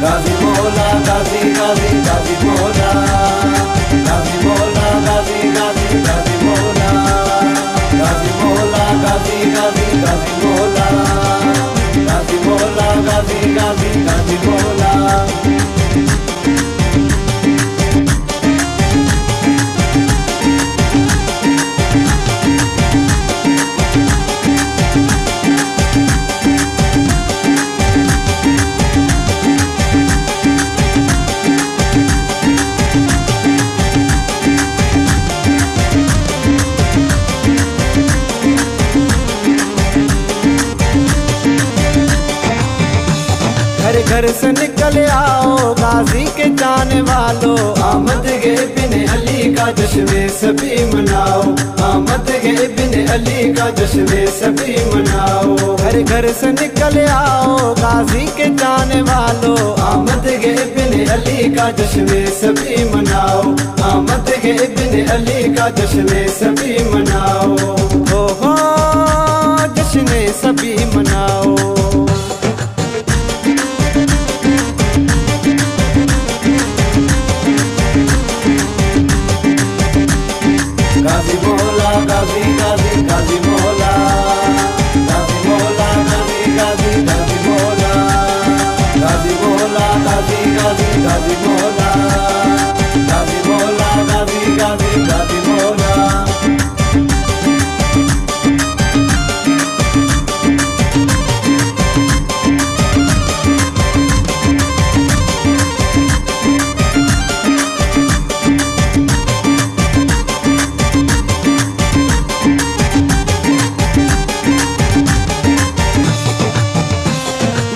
गाजी मौला गाजी गाजी गाजी मौला गाजी मौला गाजी गाजी गाजी मौला गाजी मौला गाजी गाजी गाजी मौला गाजी मौला गाजी गाजी गाजी मौला। घर घर से निकल आओ गाजी के जाने वालों, आमद गे बिन अली का जश्न सभी मनाओ, आमद गे बिन अली का जश्न सभी मनाओ। घर घर से निकल आओ गाजी के जाने वालों, आमद गे बिन अली का जश्न सभी मनाओ, आमद गे बिन अली का जश्न सभी मनाओ। हो जश्न सभी मनाओ। गाजी मौला गाजी गाजी गाजी मौला गाजी मौला गाजी गाजी गाजी मौला गाजी मौला गाजी गाजी गाजी मौला गाजी मौला गाजी गाजी गाजी मौला।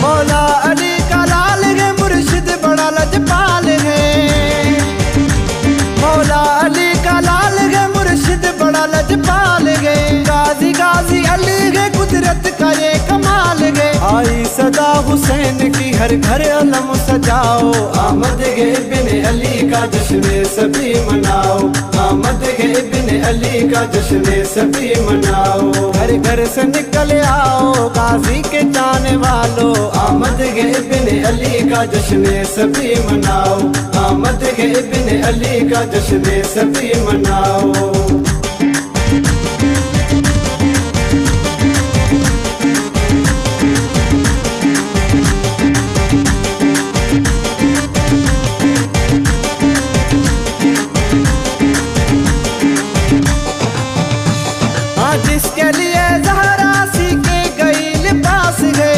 मौला अली का लाल है मुर्शिद बड़ा लजपाल है, मौला अली का लाल है मुर्शिद बड़ा लजपाल है। गाजी गाजी अली है कुदरत का ये कमाल है। आई सदा हुसैन की हर घर अलम सजाओ, आमद गे बिन अली का जश्न सभी मनाओ, आमद गे बिन अली का जश्न सभी मनाओ। घर घर से निकल आओ गाजी के जाने वालों, आमद गे बिन अली का जश्न सभी मनाओ, आमद गे बिन अली का जश्न सभी मनाओ। जिसके लिए ज़हरा सी के गई लिबास है,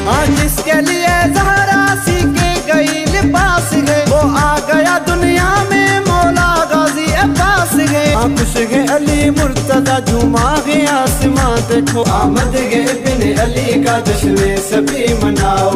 हाँ जिसके लिए ज़हरा सी के गई लिबास है, वो आ गया दुनिया में मौला गाजी अब्बास है। हाँ खुश है अली मुर्तजा झूमा है आसमां देखो, आमद गे बिन अली का जश्न सभी मनाओ,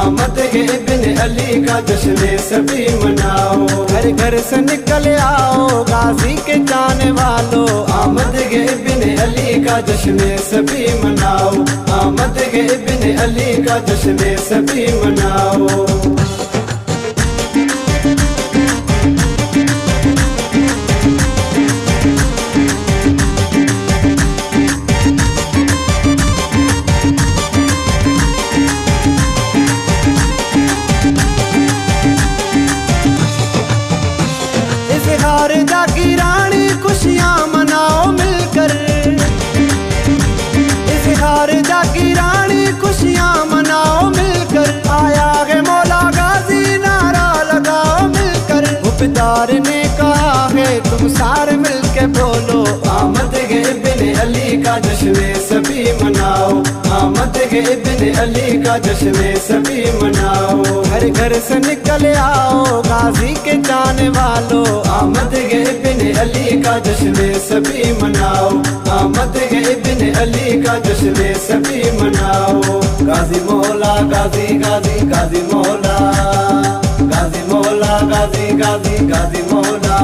आमद गे बिन अली का जश्न सभी मनाओ। घर घर से निकल आओ गाजी के जाने वालों, आमद गे बिन अली का जश्न सभी मनाओ, आमद गे बिन अली का जश्न सभी मनाओ। इज़हार जाकी रानी खुशियाँ मनाओ मिलकर, इज़हार जाकी रानी खुशियाँ मनाओ मिलकर। आया है मौला गाजी नारा लगाओ मिलकर, उपदार ने कहा है तुम सारे मिलके बोलो, आमद गे बिन अली का जश्न सभी मनाओ, आमद गे बिन अली का जश्न सभी मनाओ। घर घर से निकल आओ गाजी के जाने वालों, आमद गे बिन अली का जश्न सभी मनाओ, आमद गे बिन अली का जश्न सभी मनाओ। गाजी मौला गाजी गाजी गाजी मौला गाजी मौला गाजी गाजी गाजी मौला।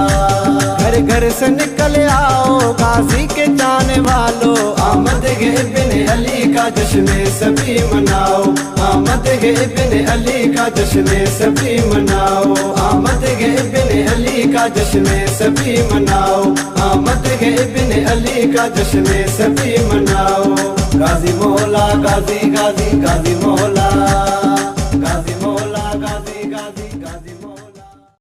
घर घर से निकल आओ गाजी के जाने वालों, आमद गे बिन अली का जश्न सभी मनाओ, आमद गे बिन अली का जश्न सभी मनाओ, आमद गे बिन अली का जश्न सभी मनाओ, आमद गे बिन अली का जश्न सभी मनाओ। गाजी मौला गाजी गाजी गाजी मौला। गाजी